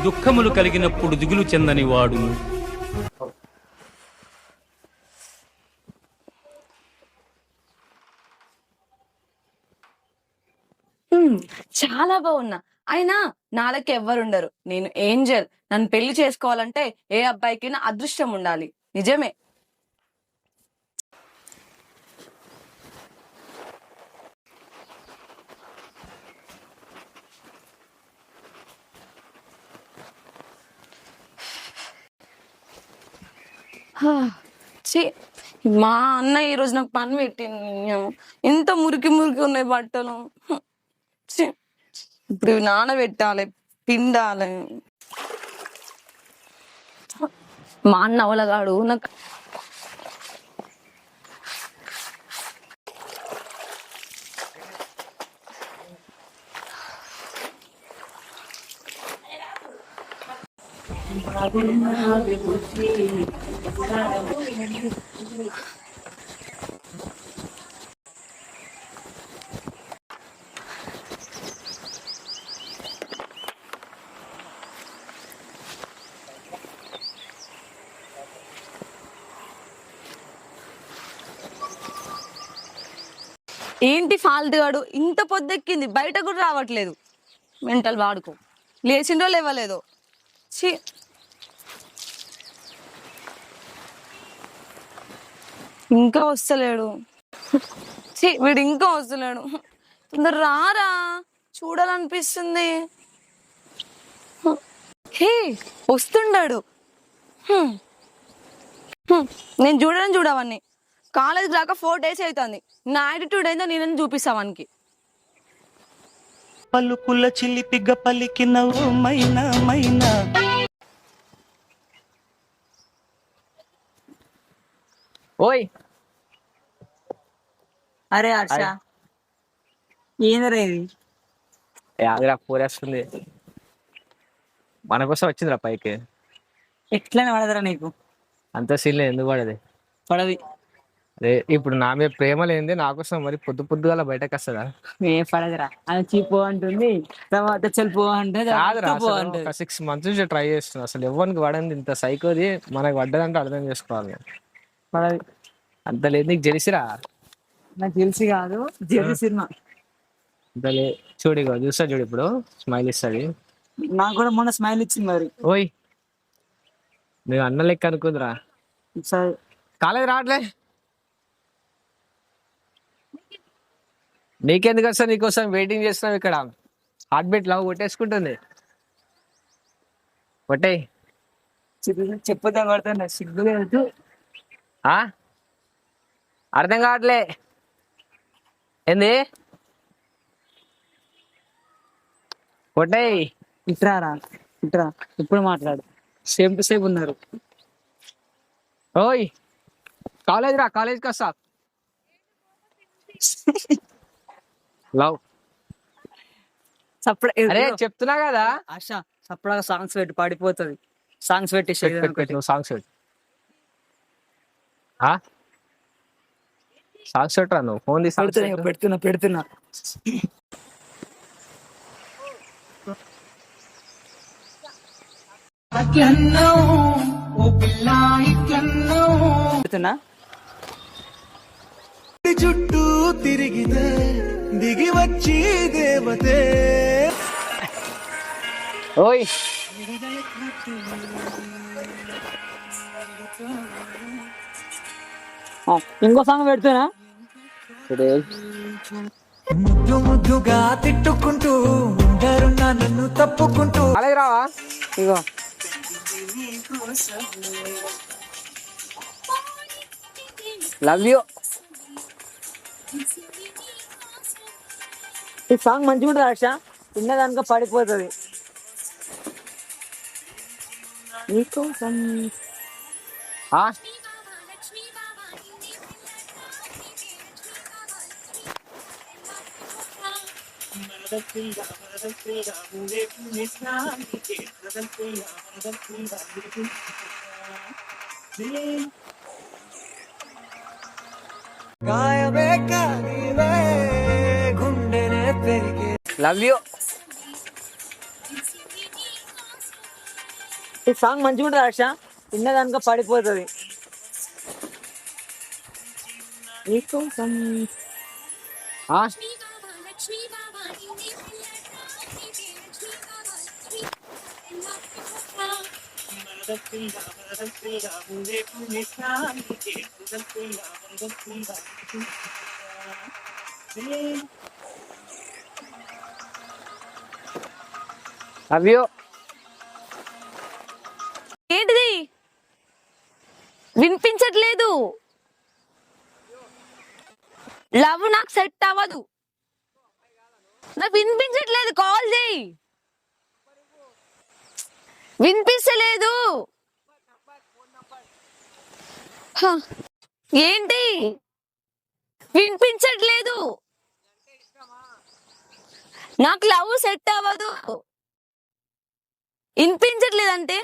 దుఃఖములు కలిగినప్పుడు దిగులు చెందని వాడు. చాలా బాగున్నా. అయినా నాలకి ఎవ్వరుండరు. నేను ఏంజల్. నన్ను పెళ్లి చేసుకోవాలంటే ఏ అబ్బాయికైనా అదృష్టం ఉండాలి. నిజమే. ఛీ, మా అన్న ఈరోజు నాకు పని పెట్టింది. ఎంత మురికి మురికి ఉన్నాయి బట్టలు. ఛీ, ఇప్పుడు ఇవి నానబెట్టాలి, పిండాలి. మా అన్న అవలగాడు నాకు. ఏంటి ఫాల్తుగాడు ఇంత పొద్దెక్కింది, బయట కూడా రావట్లేదు. మెంటల్ వాడుకో. లేచిండో లేవలేదో. ఛీ, ఇంకా వస్తలేడు. ఛీ, వీడు ఇంకా వస్తలేడు. తొందర రారా, చూడాలనిపిస్తుంది. హే, వస్తుండాడు. నేను చూడవన్నీ. కాలేజీకి రాక 4 days అవుతుంది. నా యాటిట్యూడ్ ఏందో నేను చూపిస్తావానికి. పలుకుల చిలిపిగ పలికినవు మైనా మైనా. ఓయ్ అరే హర్ష, ఏందరా ఇది? ఆదిరా పోరేస్తుంది. మన కోసం వచ్చిందిరా పైకి. ఎట్లనే పడదరా నీకు? అంత సీన్ ఎందుకు పడది? పడది. అదే ఇప్పుడు నా మీద ప్రేమ లేనిదే నా కోసం మరి పొద్దుగాల బయటకు వస్తుందా? ఏం పడదురా. అది చీపో అంటుంది, తర్వాత చెల్పో అంటుంది. ఒక 6 months నుంచి ట్రై చేస్తున్నా. అసలు ఎవరికి పడింది ఇంత సైకోది, మనకు పడ్డదంటే అర్థం చేసుకోవాలి. పడది. అంత లేదు నీకు తెలిసిరా? నాకు తెలిసి కాదు, జెర్సీ సినిమా. అంత లేదు. చూడు చూస్తా, చూడు ఇప్పుడు స్మైల్ ఇస్తుంది. నాకు కూడా మొన్న స్మైల్ ఇచ్చింది మరి. ఓయ్ నువ్వు అన్న లెక్క అనుకుందిరా. సరే కాలేజ్ రావట్లే. నీకెందుకు వస్తా, నీకోసం వెయిటింగ్ చేస్తున్నావు ఇక్కడ. హార్ట్ బీట్ లవ్ కొట్టేసుకుంటుంది. కొట్టే చెప్పదా కొడతా, సిగ్గు లేదు. అర్థం కావట్లే ఏంది? కొట్టే ఇట్రారా, ఇట్రా. ఇప్పుడు మాట్లాడు. సేమ్ టు సేమ్ ఉన్నారు. ఓయ్ కాలేజ్ రా, కాలేజ్కి వస్తా. లవ్ అరే చెప్తున్నా కదా. ఆశ సపడాగా సాంగ్స్ పెట్టి పాడిపోతుంది. సాంగ్స్ పెట్టి సాంగ్స్ పెట్టు. సాంగ్స్ పెట్టరా నువ్వు? ఫోన్ తీసి పెడుతున్నా. చుట్టూ తిరిగితే దిగి వచ్చి దేవతే. ఓయ్ ఇంకో సాంగ్ పెడుతున్నా. ముద్దు ముద్దుగా తిట్టుకుంటూ ఉంటారున్నా నన్ను తప్పుకుంటూ. అలాగే రావా? ఇగో లవ్ యూ. ఈ సాంగ్ మంచిగా ఉంటుంది హర్ష. తిన్నదానిక పడిపోతుంది. నీకోసం గాయమే కానివే గుండెనే పెరిగే. Love you. ఈ సాంగ్ మంచిగా ఉంటుంది హర్ష, విన్నదానిక పడిపోతుంది. నీకోసం అవ్యో ఏంటిది వినిపించట్లేదు. లవ్ నాకు సెట్ అవ్వదు, నాకు వినిపించట్లేదు. కాల్ చేయి, వినిపించలేదు. హ, ఏంటి వినిపించట్లేదు, నాకు లవ్ సెట్ అవ్వదు. వినిపించట్లేదు అంటే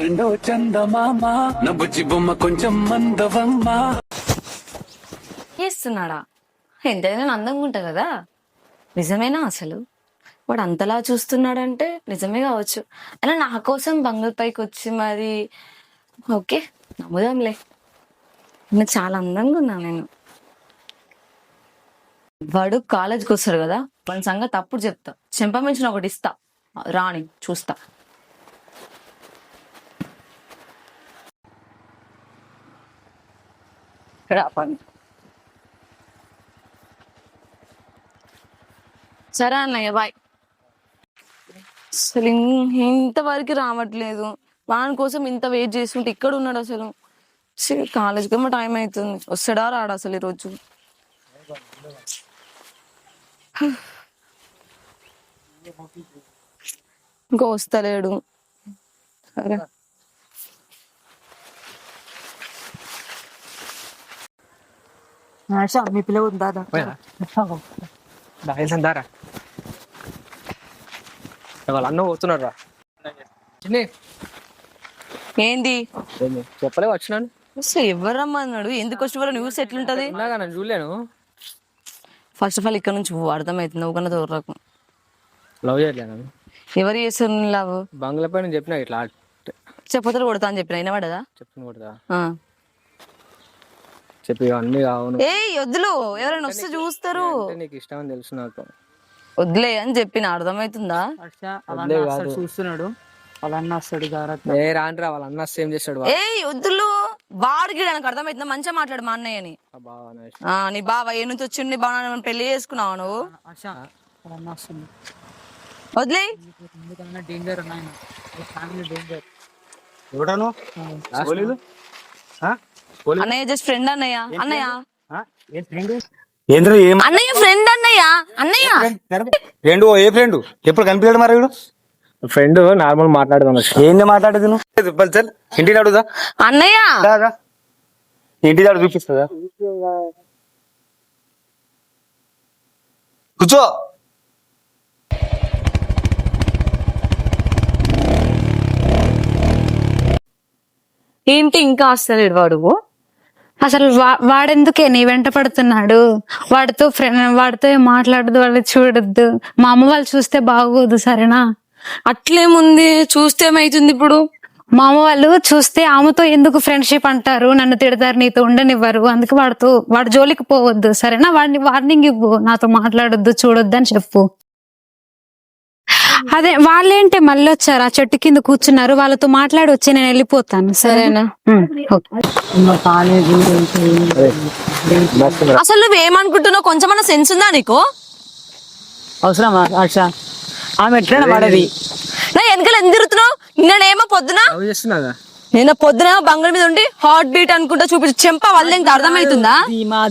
రెండో చందమామ నా బుజ్జి బొమ్మ కొంచెం మందవమ్మ. చేస్తున్నాడా? ఎంతైనా అందంగా ఉంటా కదా. నిజమేనా అసలు? వాడు అంతలా చూస్తున్నాడంటే నిజమే కావచ్చు. అయినా నా కోసం బంగుల పైకి వచ్చి మరి ఓకే నమ్ముదాంలే. నేను చాలా అందంగా ఉన్నా నేను. వాడు కాలేజ్కి వస్తాడు కదా, వాడి సంగతి అప్పుడు చెప్తా. చెంపమించిన ఒకటి ఇస్తా, రాని చూస్తా. సరే అన్నయ్య బాయ్. అసలు ఇంతవరకు రావట్లేదు. వాని కోసం ఇంత వెయిట్ చేస్తుంటే ఇక్కడ ఉన్నాడు అసలు. కాలేజ్కి ఏమో టైం అవుతుంది, వస్తాడా రాడు అసలు ఈరోజు. ఇంకా వస్తలేడు. సరే హర్ష మీ పిల్ల ఉందా? దారా వాళ్ళ అన్న పోతున్నాడు రా. ఏంది చెప్పలే వచ్చినాను. ఎవరు రమ్మన్నాడు? ఎందుకు వచ్చిన వాళ్ళు న్యూస్ ఎట్లుంటది? ఇలాగా నేను చూడలేను. ఫస్ట్ ఆఫ్ ఆల్ ఇక్కడ నుంచి అర్థమవుతుంది, ఒకన్నా దూరకు. లవ్ చేయట్లేను. ఎవరు చేస్తారు లవ్? బంగ్లా పైన చెప్పినా ఇట్లా చెప్పతో కొడతా అని చెప్పిన అయినా పడదా? చెప్పిన కొడతా చెప్పి అన్ని కావును. ఏ వద్దులు, ఎవరైనా వస్తే చూస్తారు. నీకు ఇష్టం అని తెలుసు నాకు. వద్దులే అని చెప్పిన అర్థమవుతుందా? హర్ష చూస్తున్నాడు, వాళ్ళ అన్న వస్తాడు జాగ్రత్త. ఏ రాండ్రా, వాళ్ళ అన్న సేమ్ చేస్తాడు. ఏ వద్దులు, వాడికి నాకు అర్థమవుతుందా? మంచిగా మాట్లాడు మా అన్నయ్యని. నీ బావ ఏ నుంచి వచ్చి నీ బావ పెళ్లి చేసుకున్నావు నువ్వు? హర్ష వాళ్ళ అన్న వస్తుంది, వదిలే. డేంజర్ ఉన్నాయి, ఫ్యామిలీ డేంజర్. ఎవడను అన్నయ్య జస్ట్ ఫ్రెండ్ అన్నయ్య. అన్నయ్య ఏంద్ర ఏం అన్నయ్య ఫ్రెండ్ అన్నయ్య. అన్నయ్య ఫ్రెండ్? ఏ ఫ్రెండ్? ఎప్పుడు కనిపించాడు మరి వీడు? ఫ్రెండ్ నార్మల్ మాట్లాడదాం. ఏంది మాట్లాడేది నువ్వు? చల్ ఇంటికి అడుగుదా అన్నయ్య, ఇంటి దాడు చూపిస్తుందా? కూర్చో. ఏంటి ఇంకా వస్తలేడు వాడు? అసలు వాడెందుకే నీ వెంట పడుతున్నాడు? వాడితో మాట్లాడదు, వాళ్ళు చూడొద్దు. మా అమ్మ వాళ్ళు చూస్తే బాగోదు, సరేనా? అట్లేముంది, చూస్తే ఏమైతుంది ఇప్పుడు? మా అమ్మ వాళ్ళు చూస్తే ఆమెతో ఎందుకు ఫ్రెండ్షిప్ అంటారు, నన్ను తిడతారు, నీతో ఉండనివ్వరు. అందుకే వాడు జోలికి పోవద్దు, సరేనా? వాడిని వార్నింగ్ ఇవ్వు, నాతో మాట్లాడొద్దు, చూడొద్దు అని చెప్పు. అదే వాళ్ళేంటే మళ్ళీ వచ్చారు, ఆ చెట్టు కింద కూర్చున్నారు, వాళ్ళతో మాట్లాడి వచ్చి నేను వెళ్ళిపోతాను, సరేనా? అసలు నువ్వేమనుకుంటున్నావు? కొంచెమన్నా సెన్స్ ఉందా నీకు? అవసరమా హర్ష? ఆమె ఎట్లా పడేది? నా వెనకాల ఎందుకు తిరుగుతున్నావు? నేనేమో పొద్దున బంగాళ మీద ఉండి హార్ట్ బీట్ అనుకుంటా చూపించి చెంప వల్ల ఇంకా అర్థమవుతుందా?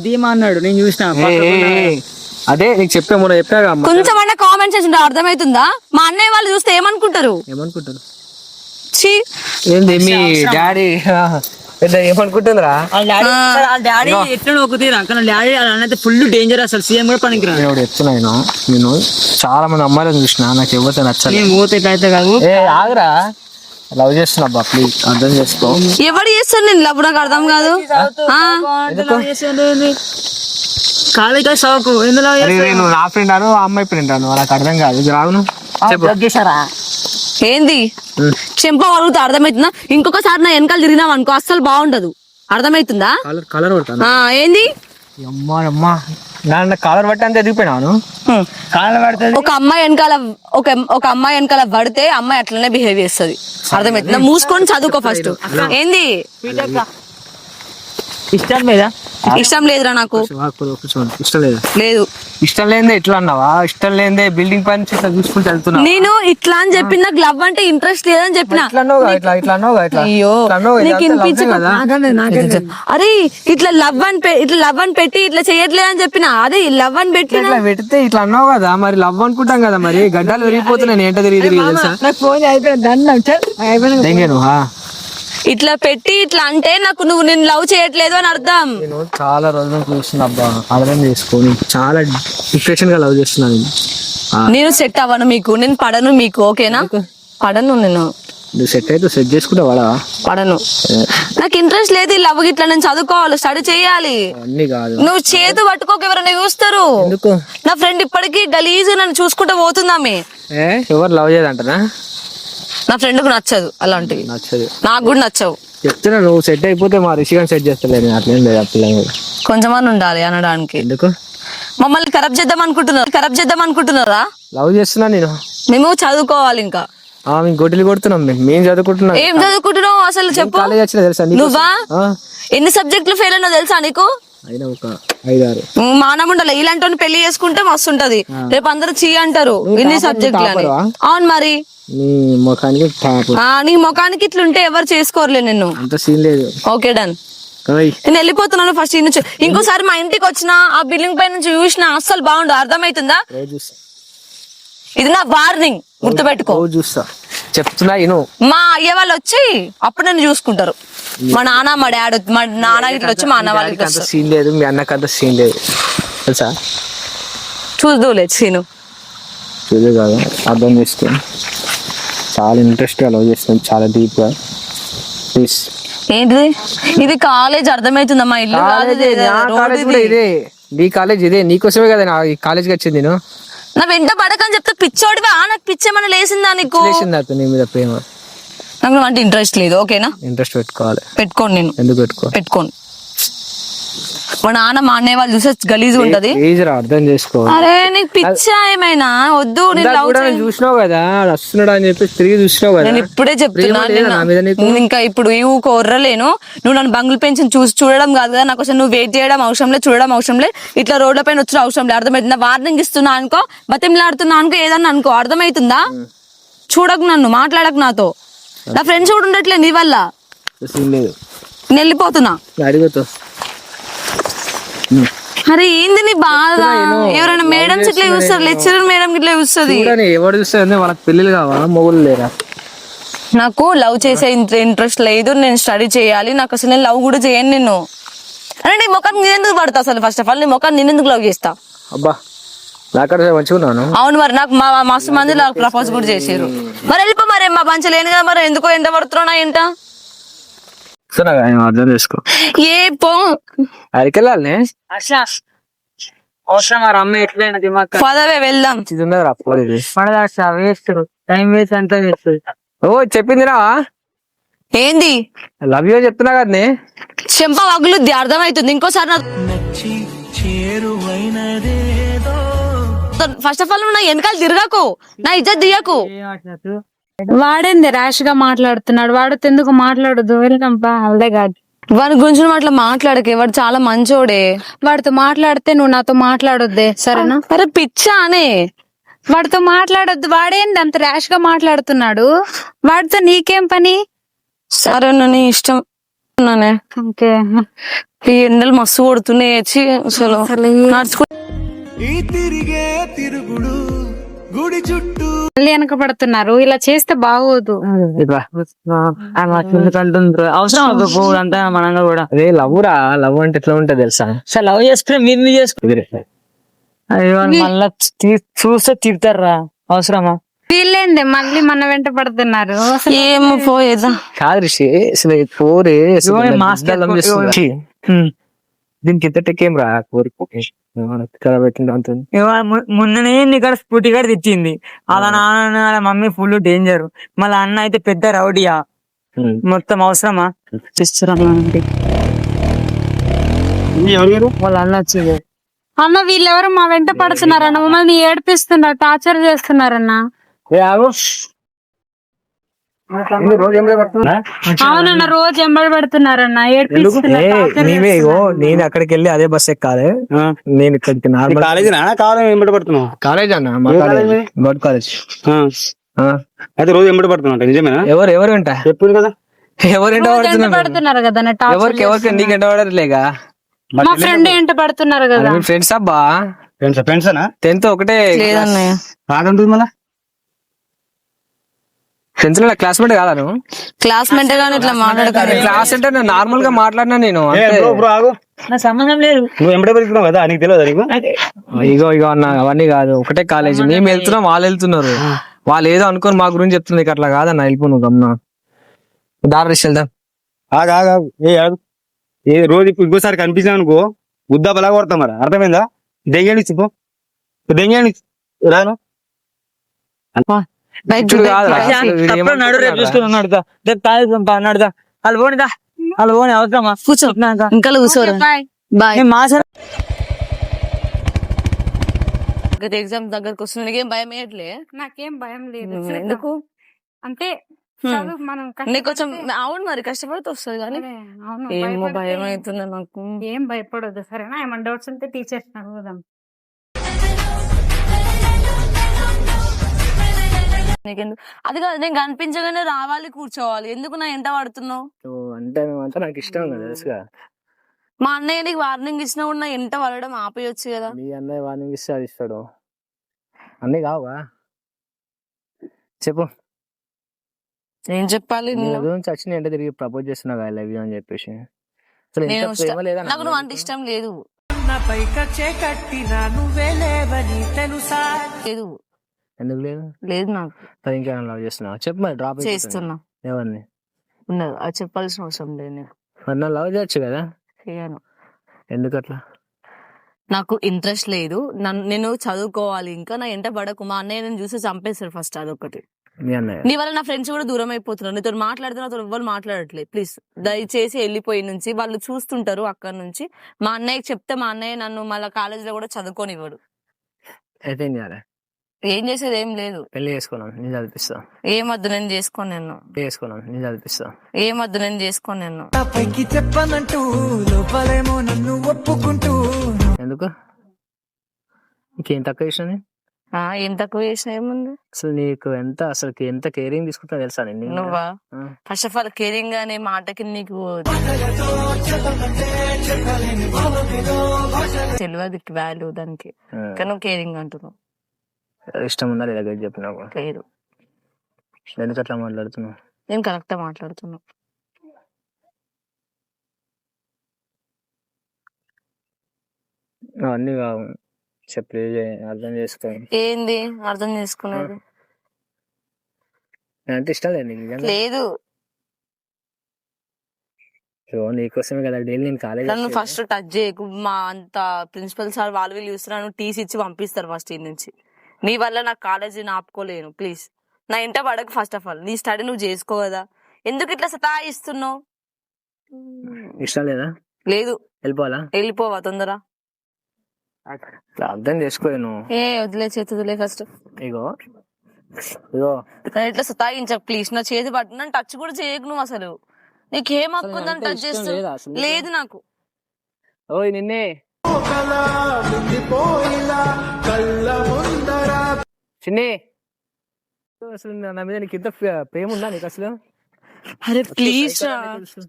ధీమా అన్నాడు, నేను చూసిన. అదే నీకు చెప్పే కొంచెం అన్న కామెంట్ చేసి అర్థమవుతుందా? మా అన్నయ్య వాళ్ళు చూస్తే ఏమనుకుంటారు? ఏంది మీ డాడీ ఏమనుకుంటుందిరా? డాడీ ఎట్లా ఒక తీరా, కానీ డాడీ అన్నైతే ఫుల్ డేంజర్, అసలు సీఎం కూడా పనికిరాడు. చెప్తున్నాను, నేను చాలా మంది అమ్మాయిలను చూసిన, నాకు ఎవరితో నచ్చలేదు. పోతే అయితే కాదు. ఆగరా, లవ్ చేస్తున్నా ప్లీజ్ అర్థం చేసుకో. ఎవరు చేస్తారు నేను లవ్? నాకు అర్థం కాదు. కాలేజ్ చదువుకు ఎందులో నువ్వు నా ఫ్రెండ్ అను, ఆ అమ్మాయి ఫ్రెండ్ అను, నాకు అర్థం కాదు. రావును చేశారా? ఏంది చెంప వలుగుతా అర్థమవుతుందా? ఇంకొకసారి నా వెనకాల తిరిగినావు అనుకో అస్సలు బాగుండదు, అర్థమవుతుందా? కలర్ కొడతాను. ఏంది అమ్మా దాంట్లో కలర్ బట్టి అంతే ఎదిగిపోయినాను. కలర్ పడుతుంది. ఒక అమ్మాయి వెనకాల పడితే అమ్మాయి అట్లనే బిహేవ్ చేస్తుంది, అర్థమవుతుందా? మూసుకొని చదువుకో ఫస్ట్. ఏంది ఇష్టం లేదా? ఇష్టం లేదురా నాకు. ఇష్టం లేదా? లేదు. ఇష్టం లేదే ఎట్లా అన్నావా? ఇష్టం లేదే బిల్డింగ్ పైన ఇట్లా చూసుకుంటూ వెళ్తున్నా. నేను ఇట్లా అని చెప్పిన నాకు లవ్ అంటే ఇంట్రెస్ట్ లేదని చెప్పిన. అయ్యో నీకు వినిపించదు. అరే ఇట్లా లవ్ అని పెట్టి ఇట్లా చేయట్లేదని చెప్పిన. అదే లవ్ అని పెట్టి పెడితే ఇట్లా అన్నావు కదా, మరి లవ్ అనుకుంటాం కదా, మరి గడ్డలు విరిగిపోతున్నాయి. ఏంటో తిరిగి తెలుసా? ఇట్లా పెట్టి ఇట్లా అంటే నాకు నేను లవ్ చేయట్లేదు అని అర్థం. నేను చాలా రోజులు చూస్తున్నా అబ్బా, అర్థం చేసుకోని చాలా డిప్రెషన్ గా లవ్ చేస్తున్నాను. నేను సెట్ అవ్వను మీకు, నేను పడను మీకు, ఓకేనా? పడను నేను. నువ్వు సెట్ అయితే సెట్ చేసుకుంటా వాడా? పడను, నాకు ఇంట్రెస్ట్ లేదు ఈ లవ్ ఇట్లా. నేను చదువుకోవాలి, స్టడీ చేయాలి. అన్ని కాదు, నువ్వు చేతు పట్టుకోక ఎవరైనా చూస్తారు. నా ఫ్రెండ్ ఇప్పటికీ గలీజ్ నన్ను చూసుకుంటూ పోతుందామె. ఎవరు లవ్ చేయదంటనా? నా ఫ్రెండ్ కు నచ్చదు అలాంటివి. నచ్చదు, నాకు కూడా నచ్చవు. చెప్తున్నా నువ్వు సెట్ అయిపోతే మా రిషిగాని సెట్ చేస్తలేదు. అట్లేం లేదు, అట్లా కొంచెమని ఉండాలి అనడానికి. ఎందుకు మమ్మల్ని ఖరాబ్ చేద్దాం అనుకుంటున్నారా? లవ్ చేస్తున్నా నేను. మేము చదువుకోవాలి ఇంకా. మేము గొడ్డలి కొడుతున్నాం, మేము చదువుకుంటున్నాం. ఏం చదువుకుంటున్నావు అసలు చెప్పు. కాలేజ్ వచ్చిన తెలుసా? నువ్వా ఎన్ని సబ్జెక్టులు ఫెయిల్ అయినా తెలుసా నీకు? అయినా ఒక 5-6. మానం ఉండాలి. ఇలాంటి పెళ్లి చేసుకుంటే మస్తు ఉంటది. రేపు అందరూ చీ అంటారు ఇన్ని సబ్జెక్టులు అని. అవును మరి నీ ముఖానికి నీ ముఖానికి ఇట్లుంటే ఎవరు చేసుకోరులే నిన్ను. అంత సీన్ లేదు. Okay done. నేను వెళ్ళిపోతున్నాను ఫస్ట్ ఈ నుంచి. ఇంకోసారి మా ఇంటికి వచ్చిన ఆ బిల్డింగ్ పై నుంచి చూసినా అస్సలు బాగుండు, అర్థమవుతుందా? ఇది నా వార్నింగ్, గుర్తుపెట్టుకో. చూస్తా చెప్తున్నా. మా అయ్య వాళ్ళు వచ్చి అప్పుడు నన్ను చూసుకుంటారు. మా నాన్న మా డాడీ మా నాన్న ఇట్లా వచ్చి మా అన్న వాళ్ళకి అంత సీన్ లేదు, మీ అన్నకి అంత సీన్ లేదు తెలుసా? చూద్దులే సీను. చూదే కాదు, అర్థం చేసుకోండి. చాలా ఇంట్రెస్ట్ గా లవ్ చేస్తాను, చాలా డీప్ గా. ప్లీజ్. ఏంటిది ఇది? కాలేజ్ అర్థమవుతుందా? మా ఇల్లు కాదు ఇదే, నీ కాలేజ్ ఇదే, నీకోసమే కదా ఈ కాలేజ్కి వచ్చింది. నేను నా వెంట పడకని చెప్తే పిచ్చోడివా? నాకు పిచ్చేమన్నా లేసిందా నీకు? నీ మీద ప్రేమ. నాకు అంటే ఇంట్రెస్ట్ లేదు, ఓకేనా? ఇంట్రెస్ట్ పెట్టుకోవాలి. పెట్టుకోండి. నేను ఎందుకు పెట్టుకోను? మా నాన్న మా అన్నయ్య వాళ్ళు చూసే గలీజ్ ఉంటది. అర్థం చేసుకో. అరే నీకు పిచ్చా ఏమైనా? వద్దు. చూసినావు కదా వస్తున్నాడు అని చెప్పి తిరిగి చూసినావు కదా. నేను ఇప్పుడే చెప్తున్నా, ఇంకా ఇప్పుడు ఈ కొర్రలేను. నువ్వు నన్ను బంగులు పెంచి చూడడం కాదు కదా నాకు. అసలు నువ్వు వెయిట్ చేయడం అవసరం లేదు, చూడడం అవసరం లేదు, ఇట్లా రోడ్ల పైన వచ్చిన అవసరం లేదు, అర్థమవుతుందా? వార్నింగ్ ఇస్తున్నా అనుకో, బతిమలాడుతున్నా అనుకో, ఏదన్నా అనుకో, అర్థమవుతుందా? చూడకు నన్ను, మాట్లాడకు నాతో. నా ఫ్రెండ్స్ కూడా ఉండట్లేదు నీ వల్ల. నేను వెళ్ళిపోతున్నా. అరే ఏంది నీ బాధ? ఎవరైనా మేడమ్స్ ఇట్లా చూస్తారు, లెక్చరర్ మేడం ఇట్లా చూస్తుంది. ఎవరు చూస్తారు? వాళ్ళకి పెళ్లిలు కావాలా, మొగులు లేరా? నాకు లవ్ చేసే ఇంట్రెస్ట్ లేదు, నేను స్టడీ చేయాలి. నాకు అసలు నేను లవ్ కూడా చేయను నిన్ను. అంటే నీ ముఖాన్ని నేనెందుకు పడతా అసలు? ఫస్ట్ ఆఫ్ ఆల్ నీ ముఖాన్ని నేనెందుకు లవ్ చేస్తా? అబ్బా మంచిగున్నాను. అవును మరి నాకు మా మస్తు మంది నాకు ప్రపోజ్ కూడా చేసారు. మరి వెళ్ళిపో. మరి మా పంచ లేను కదా, మరి ఎందుకో ఎంట పడుతున్నా ఏంట? అర్థం చేసుకో. ఏ పో అరికెళ్ళాలి. పదవే వెళ్దాం. ఓ చెప్పిందిరా ఏంది? లవ్ యూ చెప్తున్నా కదా. చెంప వగులుద్ది, అర్థమవుతుంది. ఇంకోసారి ఫస్ట్ ఆఫ్ ఆల్ నా వెనకాల తిరగకు, నా ఇజ్జత్ దియకు. వాడేంది ర్యాష్ గా మాట్లాడుతున్నాడు? వాడితో ఎందుకు మాట్లాడదు? వెళ్దాంపా. అదే కాదు, వాడి గురించి అట్లా మాట్లాడకే, వాడు చాలా మంచోడే. వాడితో మాట్లాడితే నువ్వు నాతో మాట్లాడొద్దే, సరేనా? అరే పిచ్చా అనే వాడితో మాట్లాడొద్దు. వాడేంది అంత ర్యాష్ గా మాట్లాడుతున్నాడు? వాడితో నీకేం పని? సరే నీ ఇష్టం. ఓకే. ఈ ఎండలు మస్తు కొడుతున్నాయి. అసలు నడుచుకో. మళ్ళీ వెనక పడుతున్నారు. ఇలా చేస్తే బాగోదు. అవసరం అంతా మనంగా కూడా. అదే లవ్ రా. లవ్ అంటే ఎట్లా ఉంటది తెలుసా? సార్ లవ్ చేసుకునే మీరు చేసుకుని అయ్యో మళ్ళా చూస్తే తిడతారా? అవసరమా? వీళ్ళేంది మళ్ళీ మన వెంట పడుతున్నారు? ఏమో పోయేదా కాదు రిషి, పోరే దీనికి ఇంత టెక్కేం రా కోరిక. ఖరాబ్ పెట్టింది అంత మొన్ననే ఇక్కడ స్కూటీ కూడా తెచ్చింది. అలా నాన్న వాళ్ళ మమ్మీ ఫుల్ డేంజర్. మళ్ళీ అన్న అయితే పెద్ద రౌడీయా. మొత్తం అవసరమా చేస్తున్నా వాళ్ళ అన్న వచ్చింది. అన్న వీళ్ళెవరు మా వెంట పడుతున్నారన్న, మమ్మల్ని ఏడిపిస్తున్నారు, టార్చర్ చేస్తున్నారన్న. అవునన్న రోజు ఎంబడి పెడుతున్నారన్న, మేమే ఇగో నేను అక్కడికి వెళ్ళి అదే బస్ ఎక్కాలి. నేను ఇక్కడికి నార్మల్ కాలేజీ ఎంబడి పడుతున్నావు? కాలేజ్ అన్న, మా కాలేజ్ గౌడ్ కాలేజ్. అయితే రోజు ఎంబడి పడుతున్నా నిజమేనా? ఎవరు వెంట చెప్పింది కదా, రోజు ఎంట పడుతున్నారు కదా అన్న, ఎవరికి నీకు ఎంట పడలేగా? మా ఫ్రెండ్ ఎంట పడుతున్నారు కదా. ఫ్రెండ్స్ అబ్బా, ఫ్రెండ్స్ అనా? 10th ఒకటే లేదన్నయ్య. కాదంటుంది మళ్ళా. ఫ్రెండ్స్ లో క్లాస్మేట్ కాదా నువ్వు? క్లాస్మేట్ గానీ ఇట్లా మాట్లాడతాను. క్లాస్ అంటే నేను నార్మల్ గా మాట్లాడినా నేను. ఆగు, నా సంబంధం లేదు. నువ్వు ఎంబడే పెడుతున్నావు కదా, నీకు తెలియదు నీకు? ఇగో అన్న అవన్నీ కాదు, ఒకటే కాలేజ్. మేము వెళ్తున్నాం, వాళ్ళు వెళ్తున్నారు. వాళ్ళు ఏదో అనుకోని మా గురించి చెప్తుంది. అట్లా కాదన్న, వెళ్ళిపో నువ్వు గమ్నా దారి వెళ్దాం. ఆగు. ఏ రోజు ఇంకోసారి కనిపించినా అనుకో ఉద్దా బలా కొడతాం. మరి అర్థమైందా? దెంగేని పో, దెంగేని రాను. నడు రేపు చూసుకుని నడుదా, రేపు తాగుతా నడుదా. వాళ్ళు పోనిదా, వాళ్ళు పోని అవసరమా? కూర్చో ఇంకా కూర్చోరా. బాయ్. మా సార్ ఎగ్జామ్ దగ్గరకు వస్తుంది, నీకేం భయం వేయట్లే? నాకేం భయం లేదు. ఎందుకు అంటే చదువు మనం నీకు కొంచెం అవును మరి కష్టపడితే వస్తుంది కానీ ఏమో భయం అవుతుంది నాకు. ఏం భయపడదు సరేనా? ఏమన్నా డౌట్స్ ఉంటే టీచర్స్ అడుగుదాం. నీకెందుకు అది కాదు, నేను కనిపించగానే రావాలి కూర్చోవాలి, ఎందుకు నా ఎంట పడుతున్నావు? అంటే మేమంతా నాకు ఇష్టం కదా తెలుసుగా. మా అన్నయ్య నీకు వార్నింగ్ ఇచ్చినా కూడా నా ఎంట పడడం ఆపేయొచ్చు కదా. మీ అన్నయ్య వార్నింగ్ ఇస్తే అది ఇస్తాడు. అన్నీ కావా చెప్పు. ఏం చెప్పాలి? గురించి వచ్చి నేను తిరిగి ప్రపోజ్ చేస్తున్నావు ఐ లవ్ యూ అని చెప్పేసి. అసలు ఎంత ప్రేమ లేదా నాకు నువ్వు అంటే ఇష్టం లేదు. ఎందుకు లేదు? లేదు నాకు. ఇంకేమైనా లవ్ చేస్తున్నావు చెప్పు మరి. డ్రాప్ చేస్తున్నా. ఎవరిని? ఉన్నది అది చెప్పాల్సిన అవసరం లేదు నీకు. మరి నా లవ్ చేయొచ్చు కదా. చేయను. ఎందుకు అట్లా? నాకు ఇంట్రెస్ట్ లేదు. నేను చదువుకోవాలి, ఇంకా నా ఎంట పడకు. మా అన్నయ్య నేను చూసి చంపేస్తాడు ఫస్ట్, అదొకటి. మీ అన్నయ్య నీ వల్ల నా ఫ్రెండ్స్ కూడా దూరం అయిపోతున్నారు. నీతో మాట్లాడుతున్నా, నాతో ఎవ్వరు మాట్లాడట్లేదు. ప్లీజ్ దయచేసి వెళ్ళిపోయి నుంచి వాళ్ళు చూస్తుంటారు అక్కడ నుంచి. మా అన్నయ్యకి చెప్తే మా అన్నయ్య నన్ను మళ్ళీ కాలేజీలో కూడా చదువుకోనివ్వడు. అయితే ఏం చేయాలి? ఏం చేసేది ఏం లేదు. పెళ్లి చేసుకున్నాను, నేను చదివిస్తా. ఏమద్దు నేను చేసుకోను. నేను చదివిస్తా. ఏమద్దు నేను చేసుకోను. ఎందుకు? ఇంకేం తక్కువ చేసిన? ఏం తక్కువ చేసిన ఏముంది? అసలు నీకు ఎంత కేరింగ్ తీసుకుంటా తెలుసా? నేను నువ్వా? ఫస్ట్ ఆఫ్ ఆల్ కేరింగ్ అనే మాటకి నీకు తెలియదు వాల్యూ దానికి, కానీ నువ్వు కేరింగ్ అంటున్నావు. ఇష్టం ఉందా లేదా చెప్పు నాకు. లేదు. ఎందుకు అట్లా మాట్లాడుతున్నావు? నేను కరెక్ట్ మాట్లాడుతున్నా. అవన్నీ కావు, చెప్పు అర్థం చేసుకో. ఏంది అర్థం చేసుకునేది? అంత ఇష్టం లేదు నీకు? లేదు. నీకోసమే కదా డైలీ నేను కాలేజ్. నన్ను ఫస్ట్ టచ్ చేయకు. మా అంత ప్రిన్సిపల్ సార్ వాళ్ళు వీళ్ళు చూస్తున్నారు, టీసీ ఇచ్చి పంపిస్తారు ఫస్ట్ ఈ నుంచి. నీ వల్ల నాకు కాలేజీని ఆపుకోలేను. ప్లీజ్ నా ఇంట పడకు. ఫస్ట్ ఆఫ్ ఆల్ నీ స్టడీ నువ్వు చేసుకో కదా, ఎందుకు ఇట్లా సతాయిస్తున్నావు? ఇష్టం లేదా? లేదు. వెళ్ళిపోవాలా? వెళ్ళిపోవా తొందర. అర్థం చేసుకోలేను. వదిలే చేతి వదిలే ఫస్ట్. ఇగో ఇట్లా సతాయించకు ప్లీజ్. నా చేతి పట్టు, నన్ను టచ్ కూడా చేయకు నువ్వు. అసలు నీకేం హక్కు ఉందని టచ్ చేస్తూ? లేదు నాకు. ఓయ్ నిన్నే చిన్ని, అసలు నా మీద నీకు ఇంత ప్రేమ ఉందా నీకు అసలు? అరే ప్లీజ్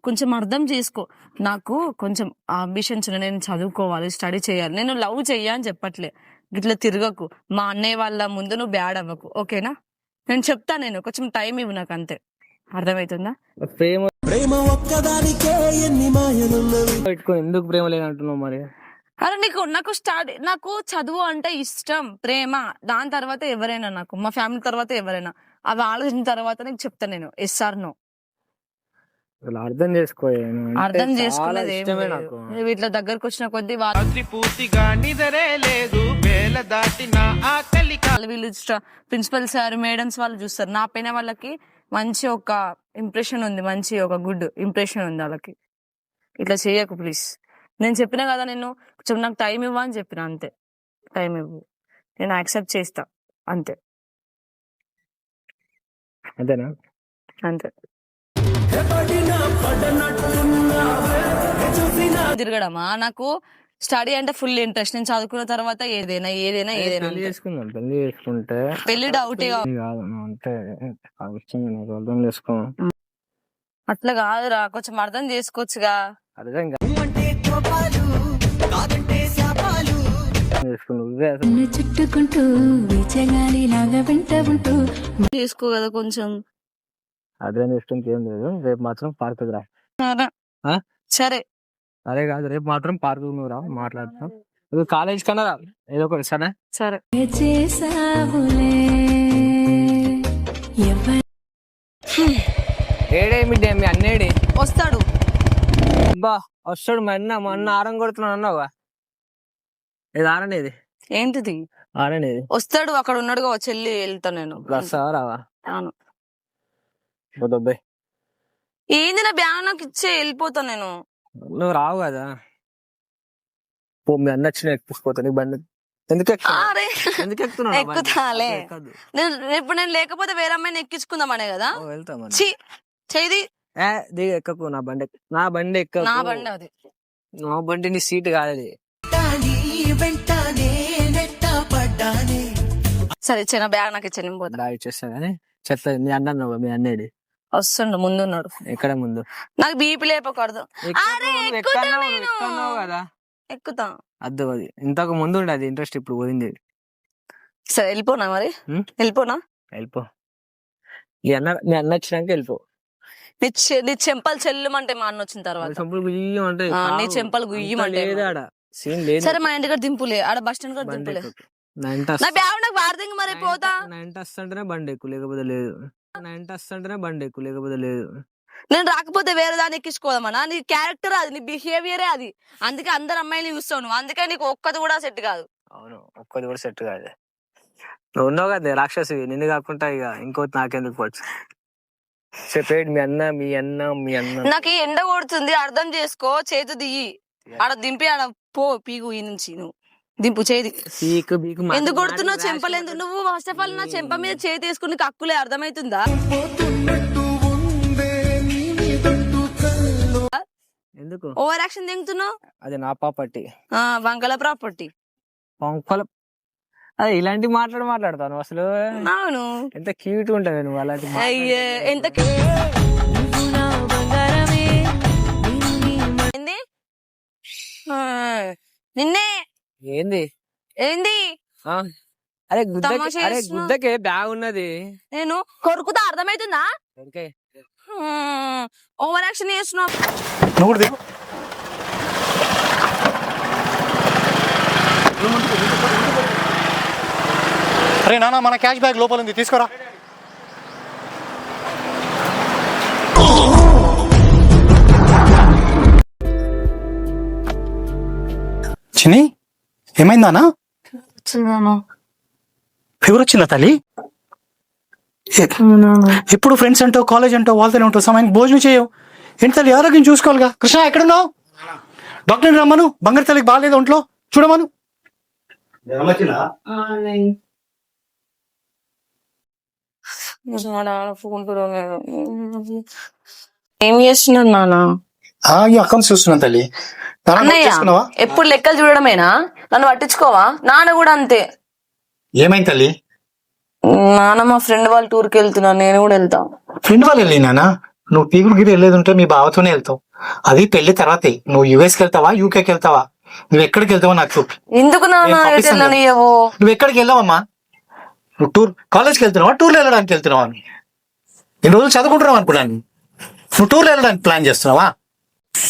కొంచెం అర్థం చేసుకో. నాకు కొంచెం అంబిషన్స్ ఉన్నాయి, నేను చదువుకోవాలి, స్టడీ చేయాలి. నేను లవ్ చెయ్యా అని చెప్పట్లే. ఇట్లా తిరగకు. మా అన్నయ్య వాళ్ళ ముందు నువ్వు బ్యాడ్ అవ్వకు, ఓకేనా? నేను చెప్తా, నేను కొంచెం టైం ఇవ్వు నాకు, అంతే. అర్థమవుతుందా? ప్రేమ ఒక్కదానికే ఎన్ని మాయలున్నవి. ఎందుకు ప్రేమ లేదంటున్నావు మరి? అరే నాకు చదువు అంటే ఇష్టం, ప్రేమ. దాని తర్వాత ఎవరైనా, నాకు మా ఫ్యామిలీ తర్వాత ఎవరైనా, అవి ఆలోచించిన తర్వాత నీకు చెప్తాను నేను. SR no. అసలు అర్థం చేసుకో అర్థం చేసుకునేది ఏం ఇష్టమే లేదు. నాకు నువ్వు ఇట్లా దగ్గరకు వచ్చిన కొద్దీ వాళ్ళు పూర్తిగా నిదరే లేదు వేల దాటిన ఆకలి వీళ్ళు ప్రిన్సిపల్ సార్ మేడమ్స్ వాళ్ళు చూస్తారు. నా పైన వాళ్ళకి మంచి ఒక ఇంప్రెషన్ ఉంది, మంచి ఒక గుడ్ ఇంప్రెషన్ ఉంది వాళ్ళకి. ఇట్లా చేయకు ప్లీజ్. నేను చెప్పినా కదా, నేను కొంచెం నాకు టైం ఇవ్వ అని చెప్పిన, అంతే. టైం ఇవ్వు, నేను యాక్సెప్ట్ చేస్తా, అంతే అంతేనా? అంతే. తిరగడమా నాకు స్టడీ అంటే ఫుల్ ఇంట్రెస్ట్. నేను చదువుకున్న తర్వాత ఏదైనా ఏదైనా ఏదైనా పెళ్లి అంతే. చేసుకుందాం. పెళ్లి చేసుకుంటే పెళ్లి డౌటే పెళ్లి కాదు నువ్వు అంటే ఆ విషయం నాకు అర్థం చేసుకో. అట్లా కాదురా, కొంచెం అర్థం చేసుకోవచ్చుగా. అర్థం చేసుకో నువ్వే అసలు. చుట్టుకుంటూ వీచగాలిలాగా వెంట ఉంటూ చేసుకో కదా కొంచెం. అర్థం చేసుకుంటే ఏం లేదు. రేపు మాత్రం పార్క్ రా. ఆ? సరే అదే కాదు, రేపు మాత్రం పార్క్ నువ్వు రా, మాట్లాడతాం. కాలేజ్ కన్నా రా, ఏదో ఒకటి సరే. సరే. చేసావులే ఎవరి ఏడే మీ అన్నేడి వస్తాడు. బా వస్తాడు. మా అన్న ఆరం కొడుతున్నాడు అన్నావుగా. ఇది ఆరనేది ఏంటిది? ఆరనేది వస్తాడు, అక్కడ ఉన్నాడుగా. చెల్లి వెళ్తా నేను. వస్తావా రావా? అవును. డబ్బాయి ఏంది నా బ్యాగ్ నాకు ఇచ్చే, వెళ్ళిపోతా నేను. నువ్వు రావు కదా. పో, మీ అన్న వచ్చిన ఎక్కిపోతా నీకు బండి. ఎందుకు అరే ఎందుకు ఎక్కుతున్నావు? ఎక్కుతాలే. ఇప్పుడు నేను లేకపోతే వేరే అమ్మాయిని ఎక్కించుకుందామనే కదా. వెళ్తాం చేది దిగ ఎక్కకు. నా బండి ఎక్క. నా బండి అది. నా బండి నీ సీట్ కాదు అది. సరే ఇచ్చే, నా బ్యాగ్ నాకు ఇచ్చే, నేను పోతా. బాగా ఇచ్చేస్తా కానీ చెత్త. మీ అన్న మీ అన్నేడి వస్తుండు, ముందున్నాడు. ఎక్కడ ముందు? నాకు బీపీ లేపకూడదు. అరే ఎక్కుతా నేను. కదా ఎక్కుతా. అద్దు అది ఇంతకు ముందు ఉండే అది ఇంట్రెస్ట్, ఇప్పుడు పోయింది. సరే వెళ్ళిపోనా మరి? వెళ్ళిపోనా? వెళ్ళిపో. మీ అన్న వచ్చినాక వెళ్ళిపో. నీ చెంపలు చెల్లుమంటే మా అన్న వచ్చిన తర్వాత. చెంపలు గుయ్యమంటే నీ చెంపలు గుయ్యమంటే. ఆడ సీన్ లేదు. సరే మా ఇంటి దగ్గర దింపులే, ఆడ బస్ స్టాండ్ కూడా దింపులే. నా బ్యాగ్ నాకు వార్దింగ్ మరి పోతా. 90 వస్తుంటేనే బండి ఎక్కువ, లేకపోతే లేదు. 90 వస్తుంటేనే బండి ఎక్కువ, లేకపోతే లేదు. నేను రాకపోతే వేరే దాన్ని ఎక్కించుకోదామన్నా? నీ క్యారెక్టర్ అది, నీ బిహేవియరే అది. అందుకే అందరు అమ్మాయిని చూస్తావు నువ్వు. అందుకే నీకు ఒక్కది కూడా సెట్ కాదు. అవును, ఒక్కది కూడా సెట్ కాదు. నువ్వు ఉన్నావు కదా రాక్షసి, నిన్ను కాకుండా ఇక ఇంకోటి నాకెందుకు పోవచ్చు. చెప్పేది మీ అన్న. నాకు ఈ ఎండ కొడుతుంది, అర్థం చేసుకో. చేతు దిగి ఆడ దింపి ఆడ పో, పీగు ఈ నుంచి నువ్వు దింపు చేది. ఎందుకు కొడుతున్నావు? చెంపలేదు నువ్వు. ఫస్ట్ ఆఫ్ ఆల్ నా చెంప మీద చేతి వేసుకుని కక్కులే, అర్థమవుతుందా? ఎందుకు ఓవర్ యాక్షన్ దింగుతున్నావు? అది నా ప్రాపర్టీ. వంకల ప్రాపర్టీ. అదే ఇలాంటి మాట్లాడతాను అసలు. అవును, ఎంత క్యూట్ ఉంటది నువ్వు అలాంటి. అయ్యే ఎంత ఏంది నిన్నే ఏంది అరే గుద్దకే బ్యాగ్ ఉన్నది. నేను కొరుకుతా, అర్థమవుతుందా? ఓవర్ యాక్షన్ చేస్తున్నావు. అరే నాన్న, మన క్యాష్ బ్యాగ్ లోపల ఉంది, తీసుకోరా. చిన్ని ఏమైందానా? ఫీవర్ వచ్చిందా తల్లి? ఎప్పుడు ఫ్రెండ్స్ అంటావు, కాలేజ్ అంటావు, వాళ్ళతోనే ఉంటావు, సమయానికి భోజనం చేయవు. ఏంటి తల్లి, ఆరోగ్యం చూసుకోవాలిగా. కృష్ణ ఎక్కడున్నావు? డాక్టర్ని రమ్మను. బంగారు తల్లికి బాగాలేదు ఒంట్లో, చూడమను. ఏం చేస్తున్నావు నాన్న? అకౌంట్స్ చూస్తున్నాను తల్లి. ఎప్పుడు లెక్కలు చూడడమేనా? నన్ను పట్టించుకోవా? నాన్న కూడా అంతే. ఏమైంది తల్లి? నాన్న మా ఫ్రెండ్ వాళ్ళు టూర్కి వెళ్తున్నా, నేను కూడా వెళ్తా. ఫ్రెండ్ వాళ్ళు వెళ్ళినానా? నువ్వు పీగులు గిరి వెళ్ళేది ఉంటే మీ బావతోనే వెళ్తావు. అది పెళ్లి తర్వాతే. నువ్వు యుఎస్కి వెళ్తావా, యూకేకి వెళ్తావా? నువ్వు ఎక్కడికి వెళ్తావా నాకు చూపి. ఎందుకు నాన్న? నువ్వు ఎక్కడికి వెళ్ళావమ్మా? నువ్వు కాలేజ్కి వెళ్తున్నావా, టూర్లో వెళ్ళడానికి వెళ్తున్నావా? ఎన్ని రోజులు చదువుకుంటున్నావు అనుకున్నాను. నువ్వు టూర్లో వెళ్ళడానికి ప్లాన్ చేస్తున్నావా?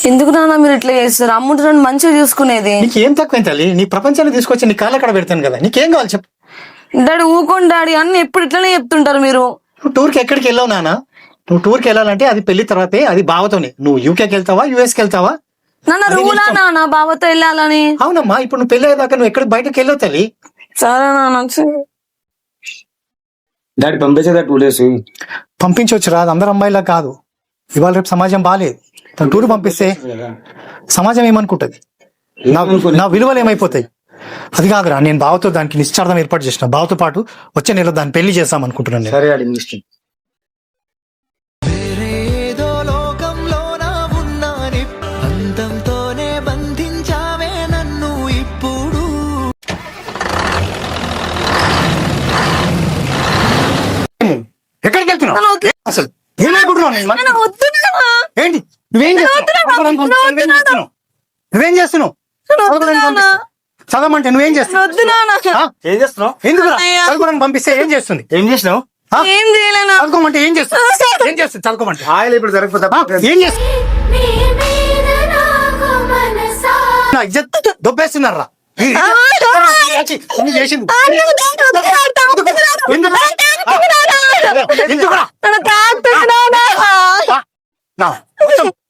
ఎందుకు నాన్న మీరు ఇట్లా చేస్తారు? అమ్ముంటే మంచిగా చూసుకునేది. నీకేం తక్కువ తల్లి? నీ ప్రపంచాన్ని తీసుకొచ్చి నీ కాళ్ళ అక్కడ పెడతాను కదా. నీకేం కావాలి చెప్పు. డాడీ ఊకోండి డాడీ, అన్ని ఎప్పుడు ఇట్లనే చెప్తుంటారు మీరు. నువ్వు టూర్కి ఎక్కడికి వెళ్ళావు నాన్న? నువ్వు టూర్కి వెళ్ళాలంటే అది పెళ్లి తర్వాతే, అది బావతోనే. నువ్వు యూకేకి వెళ్తావా యుఎస్కి వెళ్తావా? నాన్న రూలా నాన్న బావతో వెళ్ళాలని? అవునమ్మా, ఇప్పుడు నువ్వు పెళ్లి అయ్యేదాకా నువ్వు ఎక్కడికి బయటకు వెళ్ళవు తల్లి. సరే నాన్న డాడీ పంపించేదా 2 days? పంపించవచ్చు రా, అది అందరు అమ్మాయిలా కాదు. ఇవాళ రేపు సమాజం బాగాలేదు. తను టూర్ పంపిస్తే సమాజం ఏమనుకుంటది, నా విలువలు ఏమైపోతాయి? అది కాదురా, నేను బావతో దానికి నిశ్చార్థం ఏర్పాటు చేసిన. బావతో పాటు వచ్చే నెల దాన్ని పెళ్లి చేస్తాం అనుకుంటున్నాను నేను. సరే డాడీ, మీ ఇష్టం. ఎక్కడికి వెళ్తున్నావు అసలు? ఏమనుకుంటున్నావు నేను? నాన్న వద్దు నాన్న. ఏంటి నువ్వేం చేస్తున్నావు? నువ్వేం చేస్తున్నావు? చదవమంటే నువ్వేం చేస్తున్నావు? వద్దు నాన్న. ఏం చేస్తున్నావు? ఎందుకు చదువుకోవడానికి పంపిస్తే ఏం చేస్తుంది? ఏం చేసినావు? ఏం చేయలేనా? చదువుకోమంటే ఏం చేస్తుంది? ఏం చేస్తుంది చదువుకోమంటే? ఆయిల్ ఇప్పుడు జరగకపోతే ఏం చేస్తుంది? నా ఇజ్జత్ దొబ్బేస్తున్నారా? చేసింది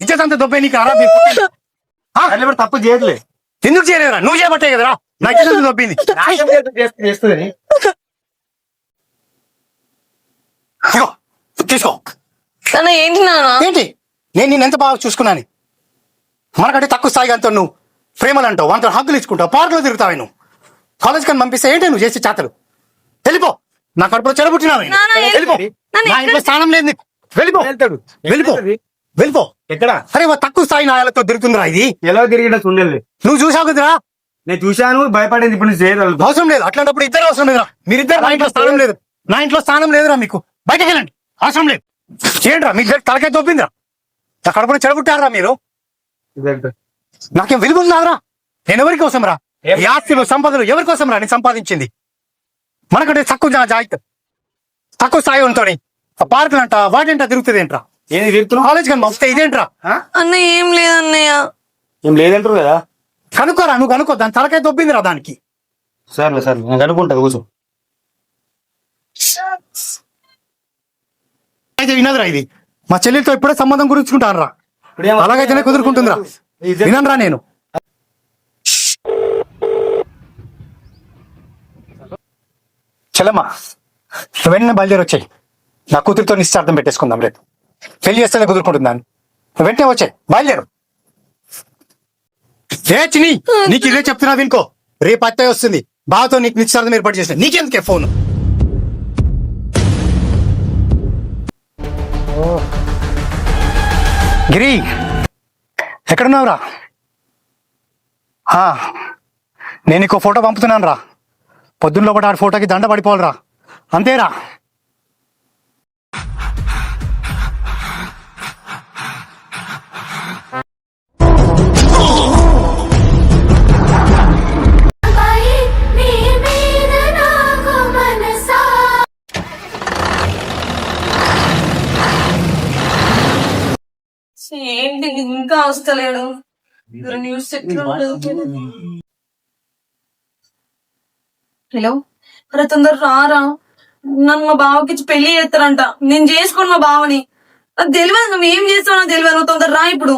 ఇజ్జత్ అంతా దొబ్బే నీకు అరా? తప్పు చేయట్లే. ఎందుకు చేయలేదురా? నువ్వు చేయబట్టే కదరా నా ఇజ్జత్ దొబ్బింది. చేస్తుంది. తీసుకో. నాన్న ఏంటి నాన్న? ఏంటి నేను నేను ఎంత బాగా చూసుకున్నాను. మనకంటే తక్కువ స్థాయిగా అంతా నువ్వు ప్రేమలు అంటావు, అంత హక్కులు ఇచ్చుకుంటావు, పార్కులో తిరుగుతావు. నువ్వు కాలేజ్ కానీ పంపిస్తే ఏంటి నువ్వు చేసే చాతలు? వెళ్ళిపో. నా కడుపులో చెడబుట్టినావు. వెళ్ళిపో. నా ఇంట్లో స్థానం లేదు నీకు. వెళ్ళిపో. వెళ్ళిపో. వెళ్ళిపో. ఎక్కడ? అరే తక్కువ స్థాయి నాయాలతో తిరుగుతుందిరా ఇది. ఎలా తిరిగినా చూడలేదు. నువ్వు చూసావు కదరా? నేను చూశాను, భయపడేది. ఇప్పుడు నువ్వు చేయగలదు. అవసరం లేదు. అట్లాంటప్పుడు ఇద్దరు అవసరం లేదురా. మీరిద్దరు నా ఇంట్లో స్థానం లేదు. నా ఇంట్లో స్థానం లేదురా మీకు. బయటకు వెళ్ళండి. అవసరం లేదు. చేయండి రా. మీకు తలకాయ దొబ్బిందిరా. నా కడుపులో చెడబుట్టారా మీరు? నాకేం విలువ ఉన్నారా? నేను ఎవరి కోసం రా? ఈ ఆస్తులు సంపదలు ఎవరి కోసం రా నేను సంపాదించింది? మనకంటే తక్కువ జాగ్రత్త, తక్కువ స్థాయి ఉంటాయి. ఆ పార్కులు అంట వాటంట తిరుగుతుంది ఏంట్రా? ఏది తిరుగుతున్నావు? కాలేజ్ కానీ పంపితే ఇదేంట్రా? అన్నయ్య ఏం లేదన్నయ్య. ఏం లేదంటారు కదా. కనుక్కోరా, నువ్వు కనుక్కో. దాని తలకాయ దొబ్బిందిరా దానికి. సర్లే సర్లే, నేను కనుక్కుంటా, కూర్చో. అయితే వినదురా ఇది. మా చెల్లెలతో ఇప్పుడే సంబంధం గురించుకుంటాను రా. అలాగైతేనే కుదురుకుంటుందిరా. వినరా నేను. చెల్లమ్మా నువ్వు వెంటనే బయలుదేరి వచ్చాయి. నా కూతురితో నిశ్చార్థం పెట్టేసుకుందాం. రేపు పెళ్లి చేస్తేనే కుదురుకుంటుందాన్ని. నువ్వు వెంటనే వచ్చాయి, బయలుదేరు. ఏ చిని, నీకు ఇదే చెప్తున్నా వినుకో. రేపు అత్తయ్య వస్తుంది, బావతో నీకు నిశ్చార్థం ఏర్పాటు చేసిన. నీకెందుకే ఫోన్? గిరి ఎక్కడున్నావురా? నేను నీకు ఫోటో పంపుతున్నాను రా. పొద్దున్నలో కూడా ఆడి ఫోటోకి దండ పడిపోవాలిరా. అంతేరా. ఏంటి ఇంకా వస్తలేడు? న్యూస్ హలో, అరే తొందర రారా. నన్ను మా బావకి ఇచ్చి పెళ్లి చేస్తారంట. నేను చేసుకోను మా బావని. అది తెలియదు. నువ్వు ఏం చేస్తావో తెలియదు. నువ్వు తొందర రా ఇప్పుడు.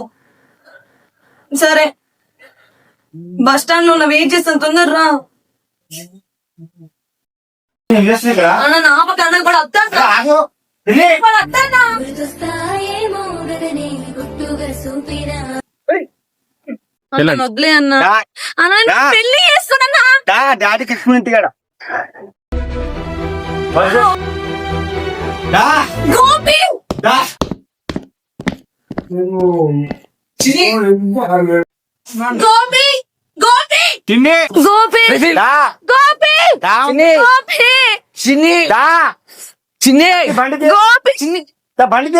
సరే, బస్ స్టాండ్ లో వెయిట్ చేస్తాను. తొందర రా అన్న. నా పక్క అన్న కూడా వస్తాను. వద్దులే అన్న. అన్న పెళ్లి చేస్తున్నా. డాడీ కృష్ణ ఇంటికాడ. గోపి గోపి గోపి తిన్నే గోపి గోపి గోపి చిన్ని చిన్ని బండి గోపి బండి